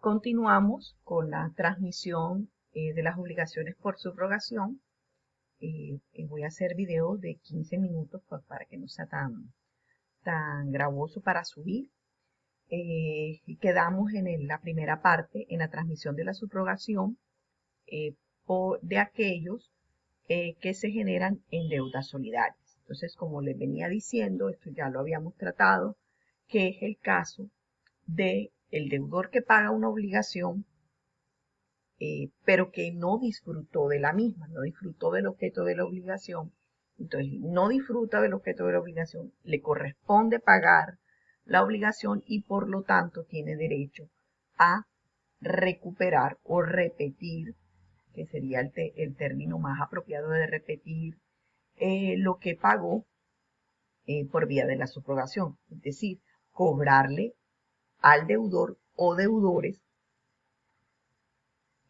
Continuamos con la transmisión de las obligaciones por subrogación. Voy a hacer videos de 15 minutos pues, para que no sea tan gravoso para subir. Quedamos en la primera parte, en la transmisión de la subrogación de aquellos que se generan en deudas solidarias. Entonces, como les venía diciendo, esto ya lo habíamos tratado, que es el caso del deudor que paga una obligación, pero que no disfrutó de la misma, no disfrutó del objeto de la obligación. Entonces, no disfruta del objeto de la obligación, le corresponde pagar la obligación y por lo tanto tiene derecho a recuperar o repetir, que sería el término más apropiado de repetir, lo que pagó por vía de la subrogación. Es decir, cobrarle al deudor o deudores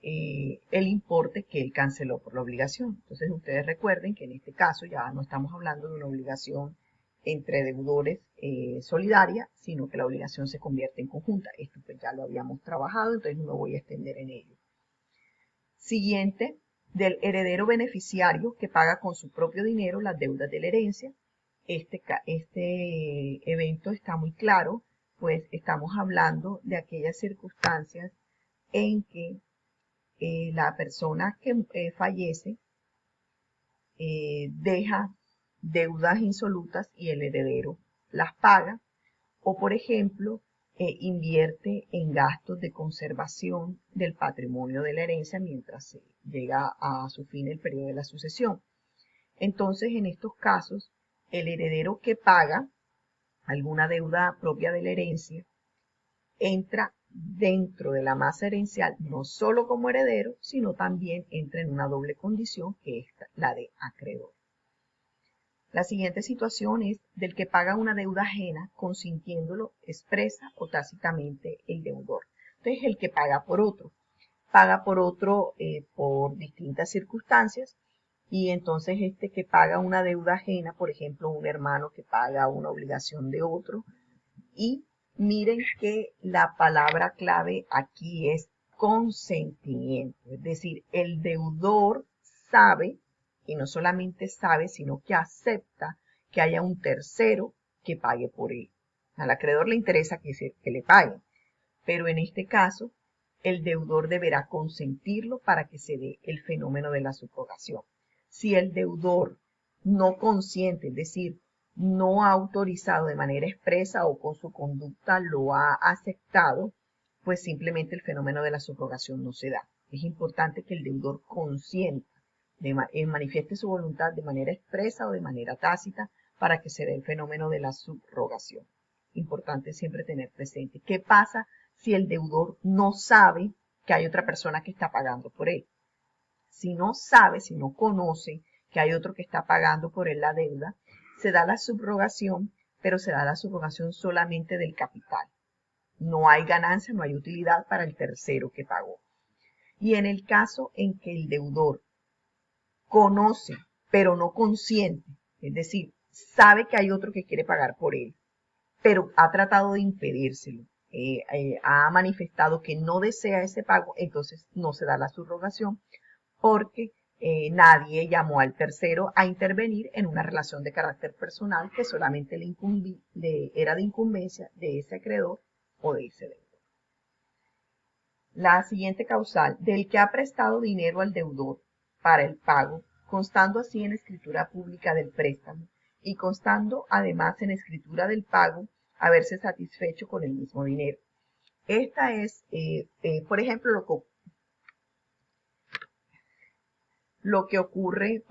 el importe que él canceló por la obligación. Entonces ustedes recuerden que en este caso ya no estamos hablando de una obligación entre deudores solidaria, sino que la obligación se convierte en conjunta. Esto pues ya lo habíamos trabajado, entonces no me voy a extender en ello. Siguiente, del heredero beneficiario que paga con su propio dinero las deudas de la herencia. Este evento está muy claro, pues estamos hablando de aquellas circunstancias en que la persona que fallece deja deudas insolutas y el heredero las paga, o por ejemplo, invierte en gastos de conservación del patrimonio de la herencia mientras se llega a su fin el periodo de la sucesión. Entonces, en estos casos, el heredero que paga alguna deuda propia de la herencia entra dentro de la masa herencial no solo como heredero, sino también entra en una doble condición que es la de acreedor. La siguiente situación es del que paga una deuda ajena consintiéndolo expresa o tácitamente el deudor. Entonces el que paga por otro por distintas circunstancias y entonces este que paga una deuda ajena, por ejemplo un hermano que paga una obligación de otro, y miren que la palabra clave aquí es consentimiento, es decir, el deudor sabe, y no solamente sabe, sino que acepta que haya un tercero que pague por él. Al acreedor le interesa que le paguen, pero en este caso, el deudor deberá consentirlo para que se dé el fenómeno de la subrogación. Si el deudor no consiente, es decir, no ha autorizado de manera expresa o con su conducta lo ha aceptado, pues simplemente el fenómeno de la subrogación no se da. Es importante que el deudor consienta, manifieste su voluntad de manera expresa o de manera tácita para que se dé el fenómeno de la subrogación. Importante siempre tener presente. ¿Qué pasa si el deudor no sabe que hay otra persona que está pagando por él? Si no sabe, si no conoce que hay otro que está pagando por él la deuda, se da la subrogación, pero se da la subrogación solamente del capital. No hay ganancia, no hay utilidad para el tercero que pagó. Y en el caso en que el deudor conoce, pero no consiente, es decir, sabe que hay otro que quiere pagar por él, pero ha tratado de impedírselo, ha manifestado que no desea ese pago, entonces no se da la subrogación porque nadie llamó al tercero a intervenir en una relación de carácter personal que solamente era de incumbencia de ese acreedor o de ese deudor. La siguiente causal, del que ha prestado dinero al deudor para el pago, constando así en escritura pública del préstamo y constando además en escritura del pago haberse satisfecho con el mismo dinero. Esta es, por ejemplo, lo que ocurre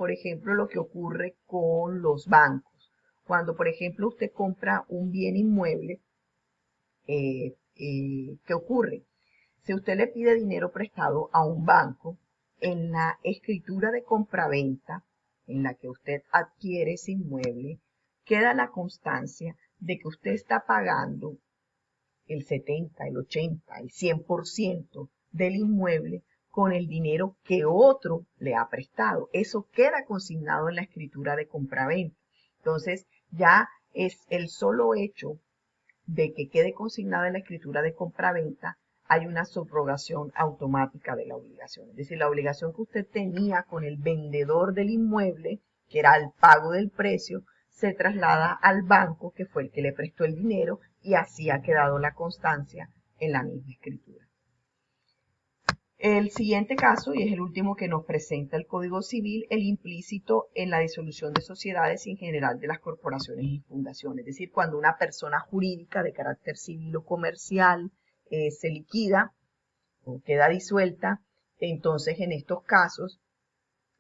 con los bancos. Cuando, por ejemplo, usted compra un bien inmueble, ¿qué ocurre? Si usted le pide dinero prestado a un banco, en la escritura de compraventa, en la que usted adquiere ese inmueble, queda la constancia de que usted está pagando el 70, el 80, el 100% del inmueble con el dinero que otro le ha prestado. Eso queda consignado en la escritura de compraventa. Entonces, ya es el solo hecho de que quede consignado en la escritura de compraventa, hay una subrogación automática de la obligación. Es decir, la obligación que usted tenía con el vendedor del inmueble, que era el pago del precio, se traslada al banco, que fue el que le prestó el dinero, y así ha quedado la constancia en la misma escritura. El siguiente caso, y es el último que nos presenta el Código Civil, el implícito en la disolución de sociedades y en general de las corporaciones y fundaciones. Es decir, cuando una persona jurídica de carácter civil o comercial se liquida o queda disuelta, entonces en estos casos,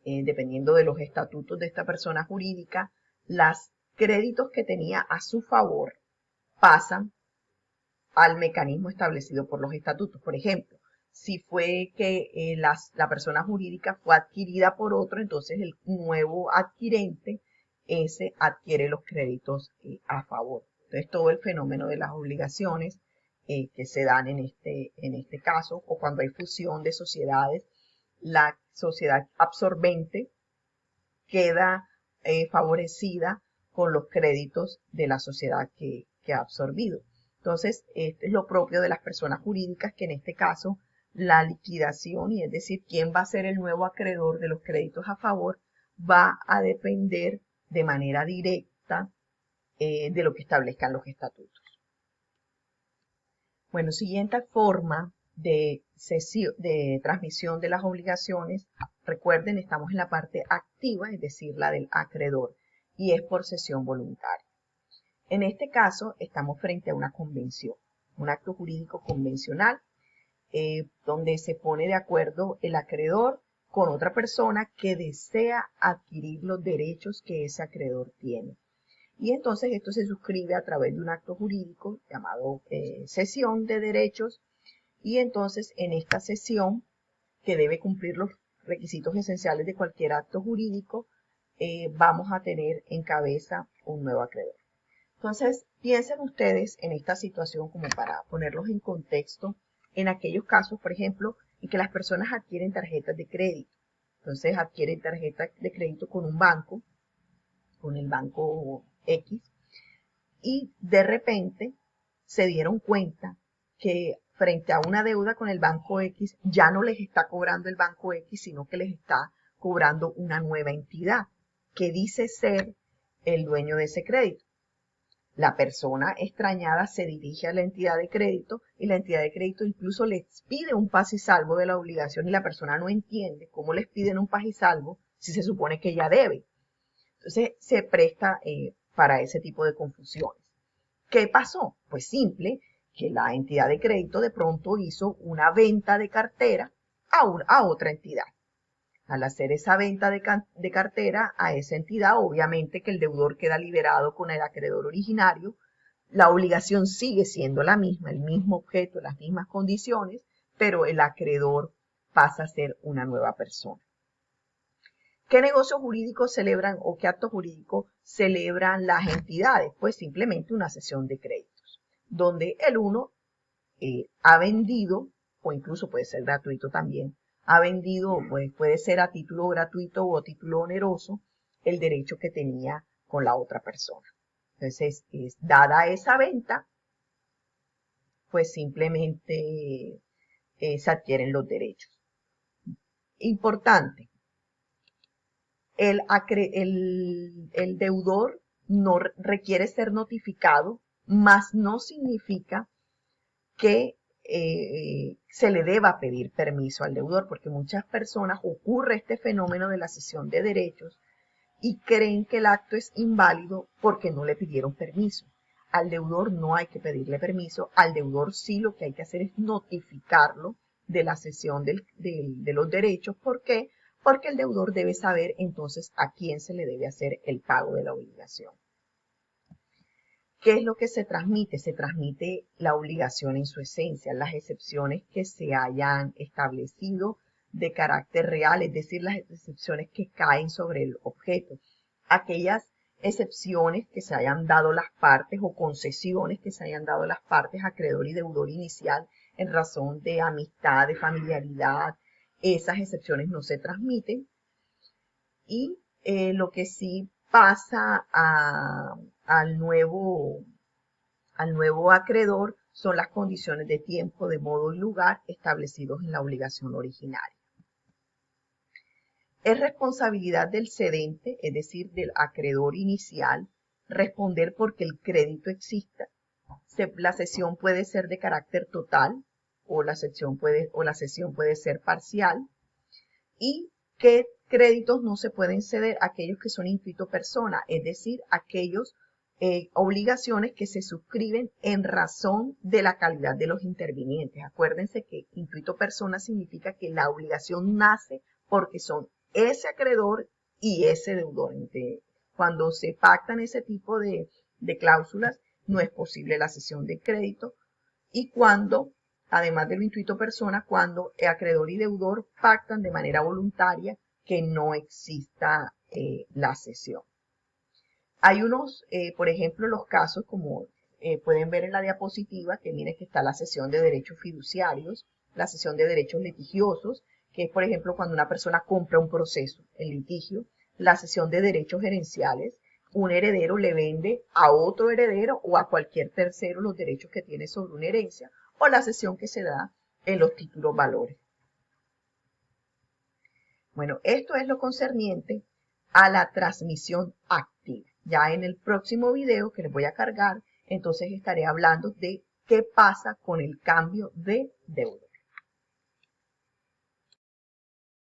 dependiendo de los estatutos de esta persona jurídica, los créditos que tenía a su favor pasan al mecanismo establecido por los estatutos. Por ejemplo, si fue que la persona jurídica fue adquirida por otro, entonces el nuevo adquirente, ese adquiere los créditos a favor. Entonces todo el fenómeno de las obligaciones que se dan en este caso, o cuando hay fusión de sociedades, la sociedad absorbente queda favorecida con los créditos de la sociedad que ha absorbido. Entonces, esto es lo propio de las personas jurídicas, que en este caso la liquidación, y es decir, quién va a ser el nuevo acreedor de los créditos a favor, va a depender de manera directa de lo que establezcan los estatutos. Bueno, siguiente forma de transmisión de las obligaciones, recuerden, estamos en la parte activa, es decir, la del acreedor, y es por cesión voluntaria. En este caso, estamos frente a una convención, un acto jurídico convencional, donde se pone de acuerdo el acreedor con otra persona que desea adquirir los derechos que ese acreedor tiene. Y entonces esto se suscribe a través de un acto jurídico llamado cesión de derechos, y entonces en esta cesión, que debe cumplir los requisitos esenciales de cualquier acto jurídico, vamos a tener en cabeza un nuevo acreedor. Entonces, piensen ustedes en esta situación como para ponerlos en contexto, en aquellos casos, por ejemplo, en que las personas adquieren tarjetas de crédito. Entonces, adquieren tarjetas de crédito con un banco, con el banco X, y de repente se dieron cuenta que frente a una deuda con el banco X ya no les está cobrando el banco X, sino que les está cobrando una nueva entidad que dice ser el dueño de ese crédito. La persona extrañada se dirige a la entidad de crédito, y la entidad de crédito incluso les pide un paz y salvo de la obligación, y la persona no entiende cómo les piden un paz y salvo si se supone que ya debe. Entonces se presta para ese tipo de confusiones. ¿Qué pasó? Pues simple, que la entidad de crédito de pronto hizo una venta de cartera a otra entidad. Al hacer esa venta de cartera a esa entidad, obviamente que el deudor queda liberado con el acreedor originario. La obligación sigue siendo la misma, el mismo objeto, las mismas condiciones, pero el acreedor pasa a ser una nueva persona. ¿Qué negocio jurídico celebran o qué acto jurídico celebran las entidades? Pues simplemente una cesión de créditos, donde el uno ha vendido, o incluso puede ser gratuito también, ha vendido, pues puede ser a título gratuito o a título oneroso, el derecho que tenía con la otra persona. Entonces, dada esa venta, pues simplemente se adquieren los derechos. Importante, el deudor no requiere ser notificado, mas no significa que se le deba pedir permiso al deudor, porque muchas personas ocurre este fenómeno de la cesión de derechos y creen que el acto es inválido porque no le pidieron permiso. Al deudor no hay que pedirle permiso, al deudor sí lo que hay que hacer es notificarlo de la cesión de los derechos. ¿Por qué? Porque el deudor debe saber entonces a quién se le debe hacer el pago de la obligación. ¿Qué es lo que se transmite? Se transmite la obligación en su esencia, las excepciones que se hayan establecido de carácter real, es decir, las excepciones que caen sobre el objeto. Aquellas excepciones que se hayan dado las partes o concesiones que se hayan dado las partes, acreedor y deudor inicial, en razón de amistad, de familiaridad, esas excepciones no se transmiten. Y lo que sí pasa al nuevo acreedor son las condiciones de tiempo, de modo y lugar establecidos en la obligación originaria. Es responsabilidad del cedente, es decir, del acreedor inicial, responder porque el crédito exista. La cesión puede ser de carácter total o la cesión puede ser parcial. ¿Y qué créditos no se pueden ceder? Aquellos que son intuito persona, es decir, aquellos obligaciones que se suscriben en razón de la calidad de los intervinientes. Acuérdense que intuito persona significa que la obligación nace porque son ese acreedor y ese deudor. Cuando se pactan ese tipo de cláusulas, no es posible la cesión de crédito. Y cuando, además del intuito persona, cuando el acreedor y deudor pactan de manera voluntaria que no exista la cesión. Hay unos, por ejemplo, los casos como pueden ver en la diapositiva, que miren que está la cesión de derechos fiduciarios, la cesión de derechos litigiosos, que es, por ejemplo, cuando una persona compra un proceso en litigio, la cesión de derechos gerenciales, un heredero le vende a otro heredero o a cualquier tercero los derechos que tiene sobre una herencia, o la cesión que se da en los títulos valores. Bueno, esto es lo concerniente a la transmisión activa. Ya en el próximo video que les voy a cargar, entonces estaré hablando de qué pasa con el cambio de deuda.